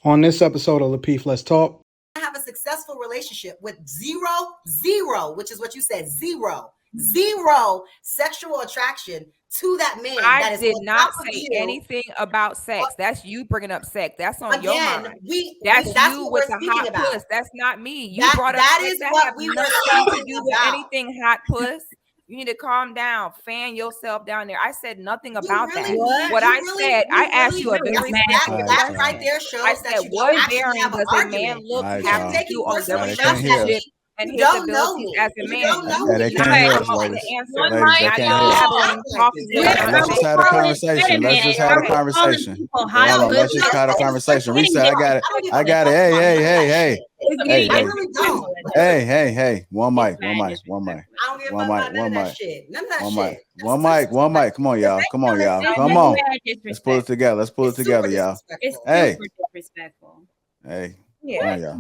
On this episode of Lapeef, Let's Talk. Have a successful relationship with zero, which is what you said, zero sexual attraction to that man. I did not say anything about sex. That's you bringing up sex. That's on your mind. That's you with the hot puss. That's not me. You brought up sex. That has nothing to do with anything hot puss. You need to calm down, fan yourself down there. I said nothing about that. What I said, I asked you a very specific question. Right there shows I said, what bearing does a man look have to do on the relationship and his abilities as a man? They can't hear us, ladies. Let's just have a conversation. Let's just have a conversation. Hold on, let's just have a conversation. Reset. I got it. Hey. One mic. Come on, y'all. Come on. Let's pull it together, y'all. Hey. Disrespectful. Hey. Yeah. Come on, y'all.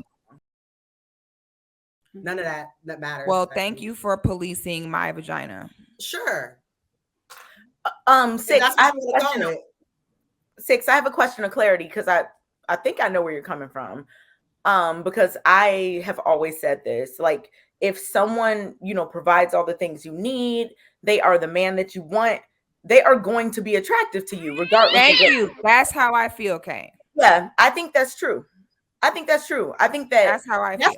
None of that matters. Well, thank you for policing my vagina. Sure. Six, I have a question of clarity because I think I know where you're coming from. Because I have always said this, like, if someone, provides all the things you need, they are the man that you want, they are going to be attractive to you regardless. Thank you. That's how I feel, Kay. Yeah, I think that's true. I think that's how I feel.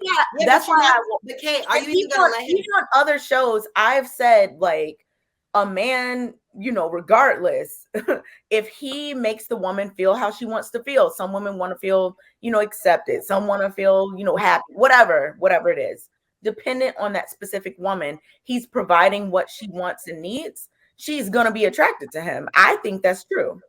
That's why Kay, are you even gonna let him? Even on other shows, I've said, like, a man, regardless, if he makes the woman feel how she wants to feel, some women want to feel, accepted, some want to feel, happy, whatever it is, dependent on that specific woman, he's providing what she wants and needs, she's going to be attracted to him. I think that's true.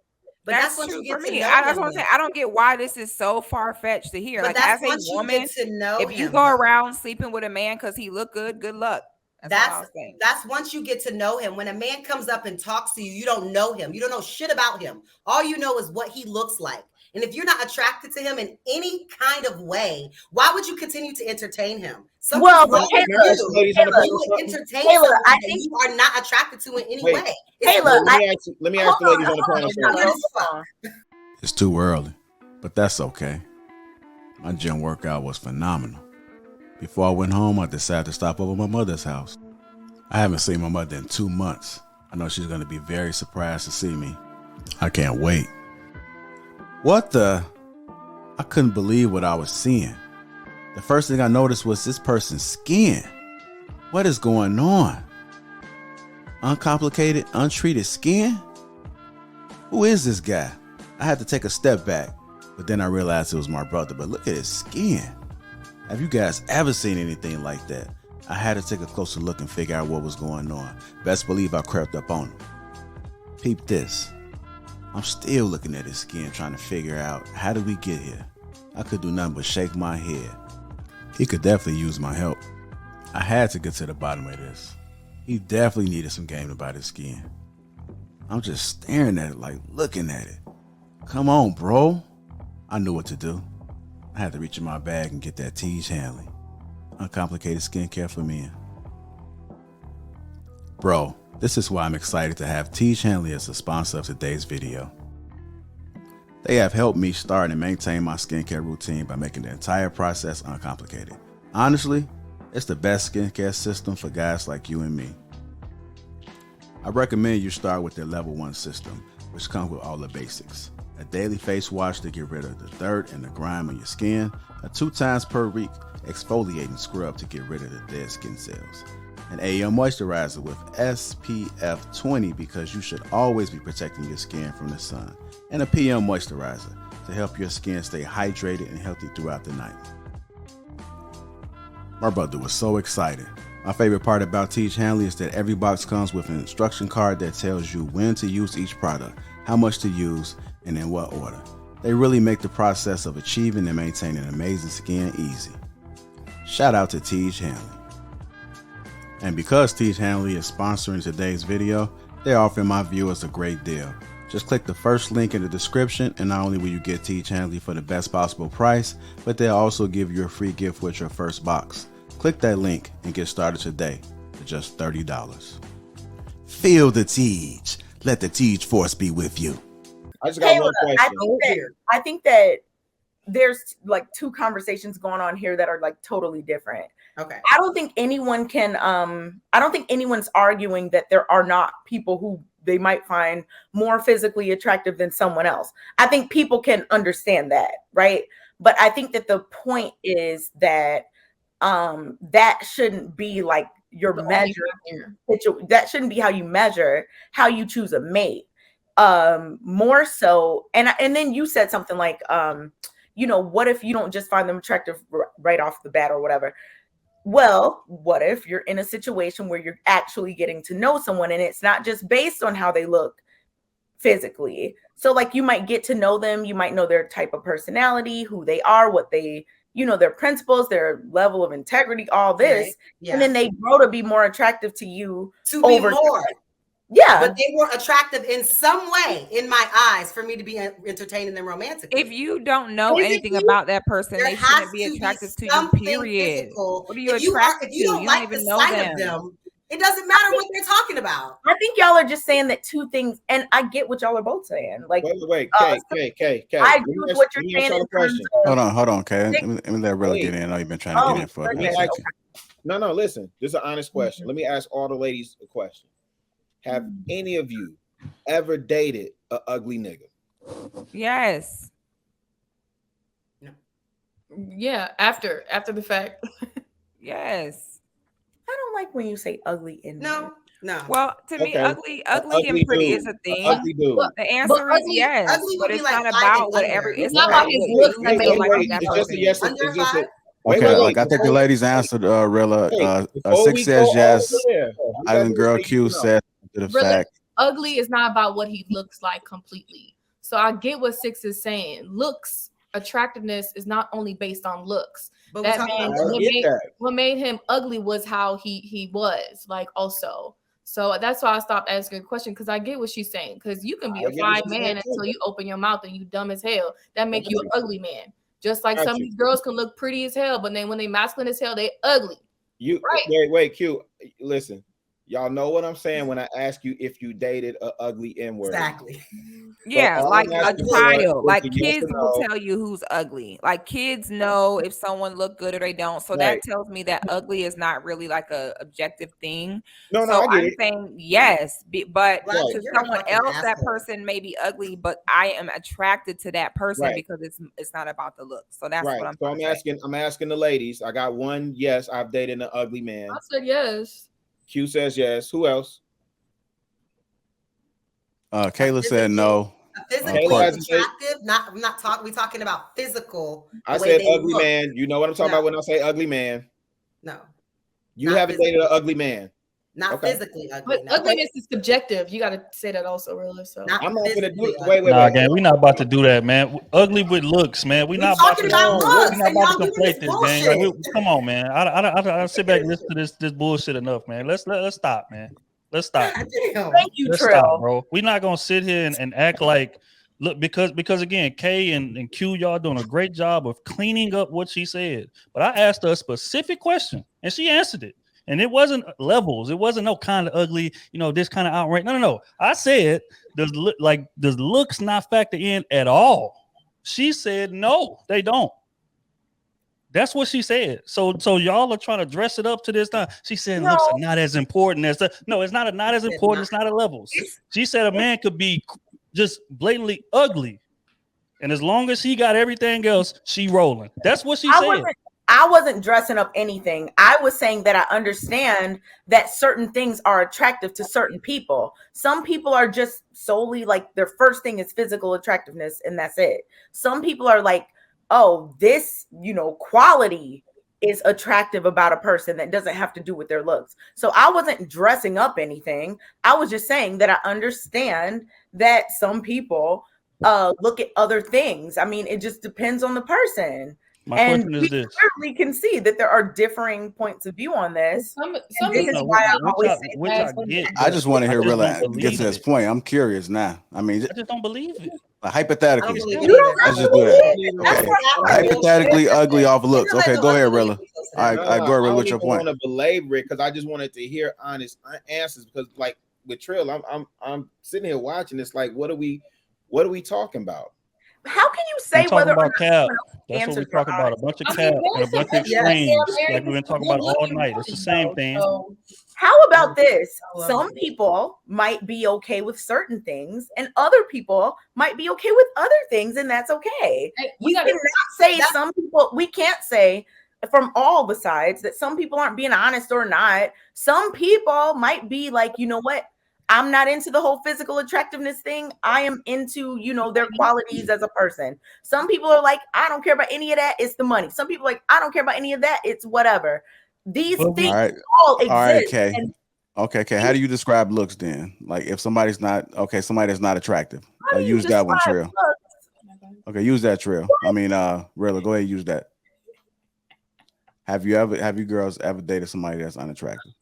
But that's true for me. That's what I'm saying. I don't get why this is so far-fetched to hear. Like, as a woman, if you go around sleeping with a man because he look good luck. That's once you get to know him. When a man comes up and talks to you, you don't know him. You don't know shit about him. All you know is what he looks like. And if you're not attracted to him in any kind of way, why would you continue to entertain him? Well, but you would entertain someone that you are not attracted to in any way. Kayla, let me ask the ladies on the panel. It's too early, but that's okay. My gym workout was phenomenal. Before I went home, I decided to stop over at my mother's house. I haven't seen my mother in 2 months. I know she's going to be very surprised to see me. I can't wait. I couldn't believe what I was seeing. The first thing I noticed was this person's skin. What is going on? Uncomplicated, untreated skin? Who is this guy? I had to take a step back, but then I realized it was my brother. But look at his skin. Have you guys ever seen anything like that? I had to take a closer look and figure out what was going on. Best believe I crept up on him. Peep this. I'm still looking at his skin, trying to figure out, how did we get here? I could do nothing but shake my head. He could definitely use my help. I had to get to the bottom of this. He definitely needed some game about his skin. I'm just staring at it, like looking at it. Come on, bro. I knew what to do. I had to reach in my bag and get that Tiege Hanley. Uncomplicated skincare for men. Bro, this is why I'm excited to have Tiege Hanley as the sponsor of today's video. They have helped me start and maintain my skincare routine by making the entire process uncomplicated. Honestly, it's the best skincare system for guys like you and me. I recommend you start with their level 1 system, which comes with all the basics. A daily face wash to get rid of the dirt and the grime on your skin, a 2 times per week exfoliating scrub to get rid of the dead skin cells, an AM moisturizer with SPF 20 because you should always be protecting your skin from the sun, and a PM moisturizer to help your skin stay hydrated and healthy throughout the night. My brother was so excited. My favorite part about Tiege Hanley is that every box comes with an instruction card that tells you when to use each product, how much to use, and in what order. They really make the process of achieving and maintaining amazing skin easy. Shout out to Tiege Hanley. And because Tiege Hanley is sponsoring today's video, they're offering my viewers a great deal. Just click the first link in the description, and not only will you get Tiege Hanley for the best possible price, but they'll also give you a free gift with your first box. Click that link and get started today for just $30. Feel the Tiege. Let the Tiege force be with you. I just got one question. I think that there's like two conversations going on here that are like totally different. Okay. I don't think anyone can I don't think anyone's arguing that there are not people who they might find more physically attractive than someone else. I think people can understand that, right? But I think that the point is that that shouldn't be like your measure. That shouldn't be how you measure how you choose a mate. More so, and then you said something like you know, what if you don't just find them attractive right off the bat or whatever? Well, what if you're in a situation where you're actually getting to know someone and it's not just based on how they look physically? So like you might get to know them, you might know their type of personality, who they are, what they, you know, their principles, their level of integrity, all this. Right. Yeah. And then they grow to be more attractive to you. To be more. Time. Yeah. But they were attractive in some way in my eyes for me to be entertaining them romantically. If you don't know anything about that person, they shouldn't be attractive to you, period. Physical. What are you attracted to? You don't like even the know sight of them. It doesn't matter what they're talking about. I think y'all are just saying that two things, and I get what y'all are both saying. Like, wait, Kay. I agree with what you're saying. Hold on, Kay. Let me let Rilla get in. I know you've been trying to get in for a minute. No, listen. This is an honest question. Let me ask all the ladies a question. Have any of you ever dated an ugly nigga? Yes. No. Yeah, after the fact. Yes. I don't like when you say ugly in no. Well, to me, ugly and pretty is a thing. The answer is yes, but it's not about whatever. It's not about his looks. Okay, like I think the ladies answered Rilla. 6 says yes. Island Girl Q said to the fact. Ugly is not about what he looks like completely. So I get what 6 is saying. Looks, attractiveness is not only based on looks. But that man, what made him ugly was how he was, like, also. So that's why I stopped asking the question, because I get what she's saying. Because you can be a fine man until you open your mouth and you dumb as hell. That make you an ugly man. Just like some of these girls can look pretty as hell, but then when they masculine as hell, they ugly. You right? Wait, Q. Listen, y'all know what I'm saying when I ask you if you dated an ugly N-word. Exactly. Yeah, so like a child. Like kids will tell you who's ugly. Like kids know if someone look good or they don't. So that tells me that ugly is not really like a objective thing. No, so I'm saying yes, but to someone else, that person may be ugly, but I am attracted to that person because it's not about the look. So that's what I'm. So I'm asking the ladies. I got one. Yes, I've dated an ugly man. I said yes. Q says yes. Who else? Kayla said no. Physically attractive. We're talking about physical. I said ugly man. You know what I'm talking about when I say ugly man. No. You haven't dated an ugly man. Not physically ugly. But ugliness is subjective. You got to say that also, really. So I'm not gonna do it. Wait. Gang, we're not about to do that, man. Ugly with looks, man. We're not about to conflate this, gang. Like, come on, man. I sit back and listen to this bullshit enough, man. Let's stop, man. Let's stop. Thank you, Let's stop, bro. We're not gonna sit here and act like because again, Kay and Q, y'all doing a great job of cleaning up what she said. But I asked her a specific question and she answered it. And it wasn't levels. It wasn't no kind of ugly, this kind of outright. No. I said, does looks not factor in at all? She said, no, they don't. That's what she said. So y'all are trying to dress it up to this time. She said looks are not as important as no, it's not as important. It's not a levels. She said a man could be just blatantly ugly. And as long as he got everything else, she rolling. That's what she said. I wasn't dressing up anything. I was saying that I understand that certain things are attractive to certain people. Some people are just solely like their first thing is physical attractiveness and that's it. Some people are like, oh, this, quality is attractive about a person that doesn't have to do with their looks. So I wasn't dressing up anything. I was just saying that I understand that some people look at other things. I mean, it just depends on the person. My question is this: we can see that there are differing points of view on this. I just want to hear Rilla get to this point. I'm curious now. I mean, I just don't believe it. Hypothetically, let's just do that. Hypothetically ugly off looks. Okay, go ahead, Rilla. All right, go ahead, Rilla. What's your point? I want to belabor it because I just wanted to hear honest answers. Because, like with Trill, I'm sitting here watching. It's like, what are we talking about? How can you say whether or not That's what we're talking about. A bunch of cap and a bunch of extremes, like we've been talking about all night. It's the same thing. How about this? Some people might be okay with certain things, and other people might be okay with other things, and that's okay. We cannot say some people, we can't say from all the sides that some people aren't being honest or not. Some people might be like, you know what? I'm not into the whole physical attractiveness thing. I am into, you know, their qualities as a person. Some people are like, I don't care about any of that. It's the money. Some people are like, I don't care about any of that. It's whatever. These things all exist. All right, Kay. Okay, Kay. How do you describe looks then? Like if somebody's not somebody that's not attractive. Use that one, Trill. Okay, use that, Trill. I mean, Rilla, go ahead and use that. Have you girls ever dated somebody that's unattractive?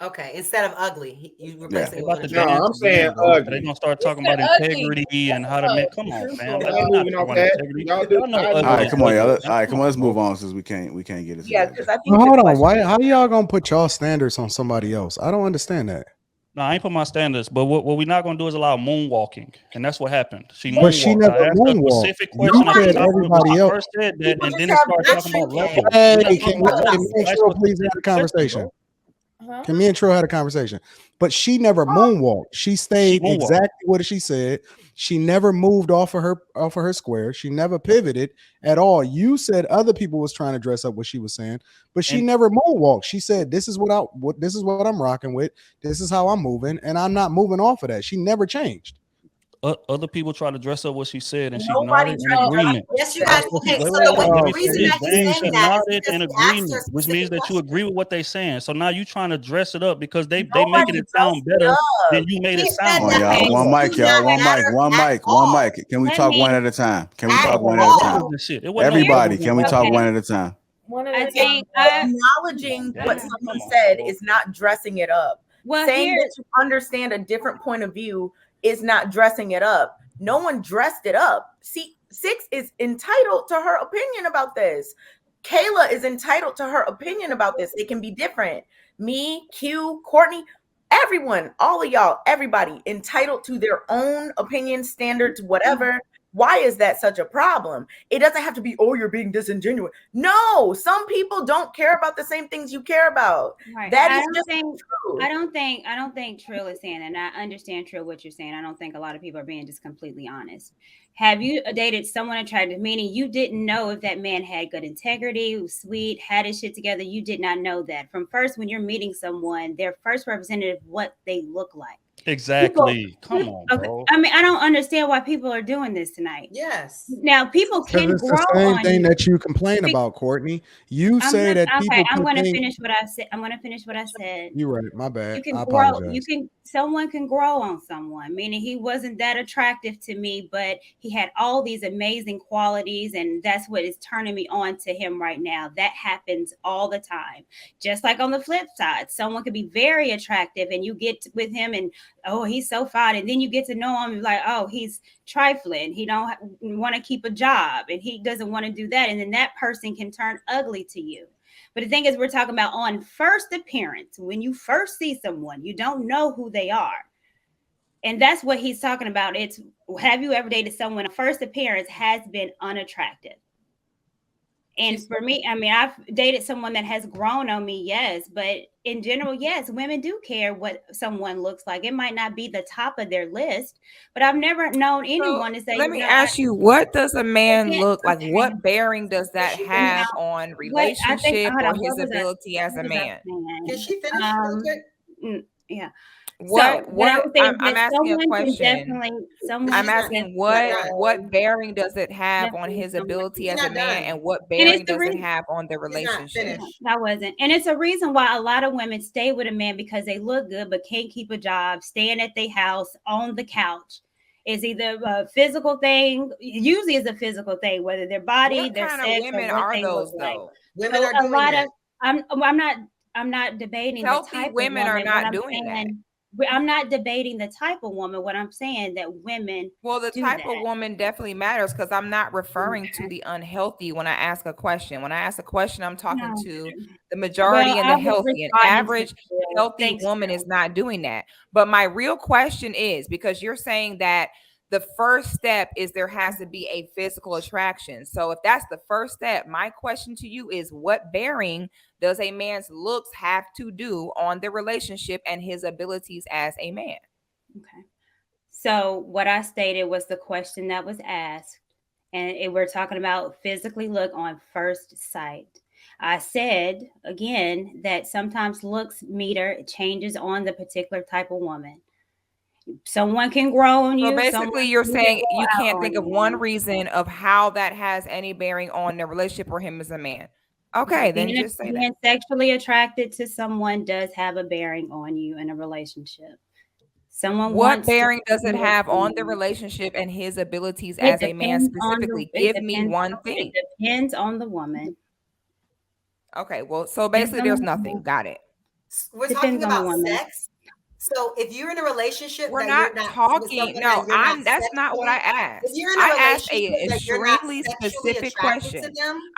Okay, instead of ugly, you replace it with no, I'm saying ugly. They're gonna start talking about integrity and how to make. Come on, fam. Like, all right, come on, y'all. All right, come on. Let's move on since we can't get it. Yeah, because I think. Hold on. Why? How y'all gonna put y'all standards on somebody else? I don't understand that. No, I ain't put my standards, but what we're not gonna do is allow moonwalking, and that's what happened. But she never moonwalked. Specific question. You said everybody else first said that, and then it started talking about levels. Hey, can we please have a conversation? Can me and Trill had a conversation, but she never moonwalked. She stayed exactly what she said. She never moved off of her square. She never pivoted at all. You said other people was trying to dress up what she was saying, but she never moonwalked. She said, "This is what I'm rocking with. This is how I'm moving, and I'm not moving off of that." She never changed. Other people try to dress up what she said, and she nodded in agreement. Yes, you guys. Okay, so the reason that he's saying that is in agreement, which means that you agree with what they're saying. So now you trying to dress it up because they making it sound better than you made it sound. Come on, y'all. One mic, y'all. One mic. Can we talk one at a time? Can we talk one at a time? Everybody, can we talk one at a time? I think acknowledging what someone said is not dressing it up. Well, saying that you understand a different point of view is not dressing it up. No one dressed it up. See, Six is entitled to her opinion about this. Kayla is entitled to her opinion about this. It can be different. Me, Q, Courtney, everyone, all of y'all, everybody entitled to their own opinion, standards, whatever. Why is that such a problem? It doesn't have to be, oh, you're being disingenuous. No, some people don't care about the same things you care about. Right. That is just true. I don't think Trill is saying that. And I understand, Trill, what you're saying. I don't think a lot of people are being just completely honest. Have you dated someone attractive, meaning you didn't know if that man had good integrity, was sweet, had his shit together? You did not know that. From first, when you're meeting someone, their first representative, what they look like. Exactly. Come on, bro. I mean, I don't understand why people are doing this tonight. Yes. Now, people can it's grow the same on thing that you complain about, Courtney. You say that people. Okay, I'm going to finish what I said. I'm going to finish what I said. You're right. My bad. You can I grow. apologize. Someone can grow on someone. Meaning, he wasn't that attractive to me, but he had all these amazing qualities, and that's what is turning me on to him right now. That happens all the time. Just like on the flip side, someone could be very attractive, and you get with him, and oh, he's so fine, and then you get to know him, like, oh, he's trifling. He don't want to keep a job, and he doesn't want to do that, and then that person can turn ugly to you. But the thing is, we're talking about on first appearance. When you first see someone, you don't know who they are. And that's what he's talking about. It's, have you ever dated someone, first appearance has been unattractive? And for me, I mean, I've dated someone that has grown on me, yes. But in general, yes, women do care what someone looks like. It might not be the top of their list, but I've never known anyone to say. Let me ask you, what does a man look like? What bearing does that have on relationship or his ability as a man? Can she finish? Yeah. I'm asking a question. I'm asking what bearing does it have on his ability as a man, and what bearing does it have on the relationship? That wasn't, and it's a reason why a lot of women stay with a man because they look good but can't keep a job, staying at their house on the couch. Is either a physical thing, usually it's a physical thing, whether their body, what their kind sex, of women or what are they those look though? like. Women are doing that. I'm not debating healthy the type women of are woman, not doing that. I'm not debating the type of woman. What I'm saying that women. Well, the type of woman definitely matters, because I'm not referring to the unhealthy when I ask a question. When I ask a question, I'm talking to the majority and the healthy. An average healthy woman is not doing that. But my real question is, because you're saying that the first step is there has to be a physical attraction. So if that's the first step, my question to you is, what bearing does a man's looks have to do on the relationship and his abilities as a man? Okay. So what I stated was the question that was asked, and we're talking about physically look on first sight. I said again that sometimes looks meter changes on the particular type of woman. Someone can grow on you. So basically, you're saying you can't think of one reason of how that has any bearing on the relationship or him as a man. Okay, then just say being sexually attracted to someone does have a bearing on you in a relationship. What bearing does it have on the relationship and his abilities as a man specifically? Give me one thing. It depends on the woman. Okay, well, so basically there's nothing. Got it. We're talking about sex. So if you're in a relationship, we're not talking. No, that's not what I asked. If you're in a asked an extremely specific question.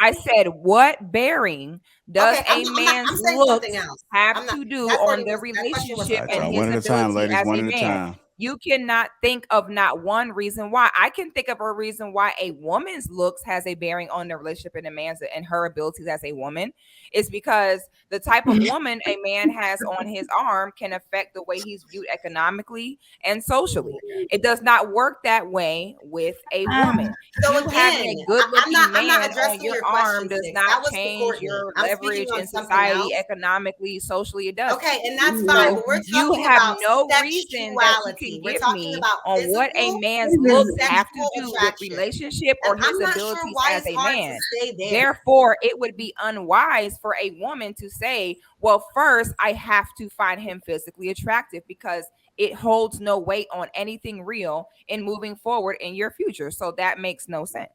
I said, what bearing does a man's looks have to do on the relationship and his ability as a man? You cannot think of not one reason why. I can think of a reason why a woman's looks has a bearing on the relationship and a man's and her abilities as a woman. It's because the type of woman a man has on his arm can affect the way he's viewed economically and socially. It does not work that way with a woman. So you having a good-looking man on your arm does not change your leverage in society, economically, socially. It does. Okay, and that's fine. But we're talking about no reason that you can give me on what a man's looks have to do with relationship or his abilities as a man. Therefore, it would be unwise for a woman to say, well, first I have to find him physically attractive, because it holds no weight on anything real in moving forward in your future. So that makes no sense.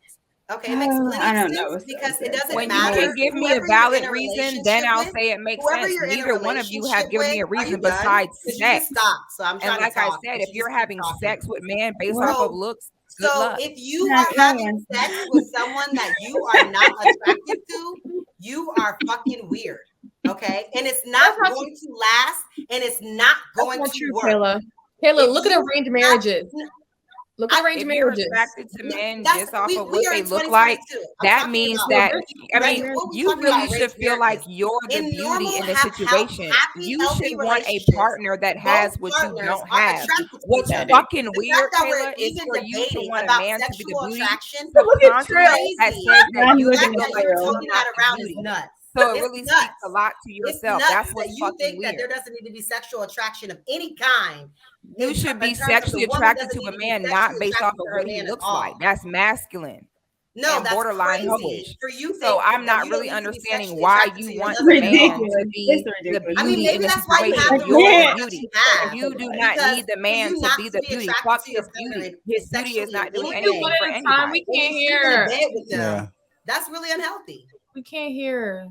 Okay, it makes plenty of sense because it doesn't when matter. You can give me a valid reason, then I'll say it makes sense. Neither one of you have given me a reason besides sex. Stop. So I'm trying and like I said, if you're having sex with men based off of looks, so if you are having sex with someone that you are not attracted to, you are fucking weird. Okay, and it's not going to last, and it's not going to work. Kayla, look at arranged marriages. Look at arranged marriages. Attracted to men just off of what they look like. That means that you really should feel like you're the beauty in the situation. You should want a partner that has what you don't have. What's fucking weird, Kayla, is for you to want a man to be the beauty. Look at that says that you feel like you're not around is nuts. So it really speaks a lot to yourself. That's what you think that there doesn't need to be sexual attraction of any kind. You should be sexually attracted to a man not based off of what he looks like. That's masculine. No, that's borderline hoish. For you, so I'm not really understanding why you want the man to be the beauty in the situation. You're the beauty. You do not need the man to be the beauty. Fuck his beauty. His beauty is not doing anything for anybody. We can't hear. That's really unhealthy. We can't hear.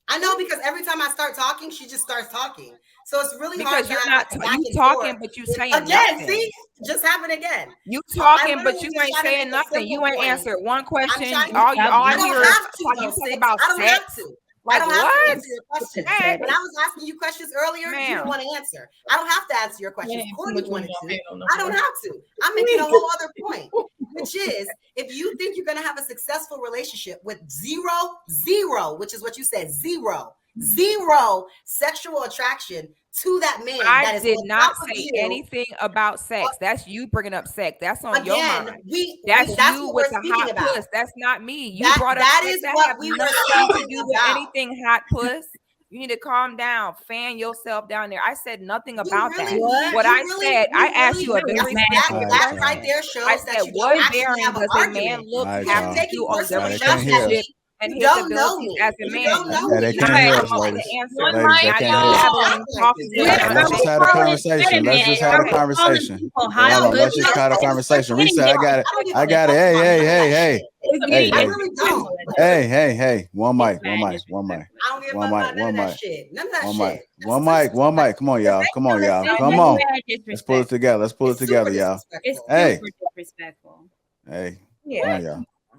I know, because every time I start talking, she just starts talking. So it's really hard. Because you're not you talking, but you saying again. Nothing. See, just happened again. You talking, but you ain't saying nothing. You ain't answered one question. All I hear is talking about sex. Like, I don't have to answer your question. When I was asking you questions earlier, you didn't want to answer. I don't have to answer your questions. Courtney wanted to. I don't have to. I'm making a whole other point, which is, if you think you're going to have a successful relationship with zero, which is what you said, zero sexual attraction to that man. I did not say anything about sex. That's you bringing up sex. That's on your mind. That's you with the hot puss. That's not me. You brought up sex. That has nothing to do with anything hot puss. You need to calm down, fan yourself down there. I said nothing about that. What I said, I asked you a very specific question. Right there shows I said, what bearing does a man look have to do on the relationship and his abilities as a man? They can't hear us, ladies. Let's just have a conversation. Let's just have a conversation. Let's just have a conversation. Reset. I got it. Hey. One mic. Come on, y'all. Come on. Let's pull it together, y'all. Hey. Come on, y'all.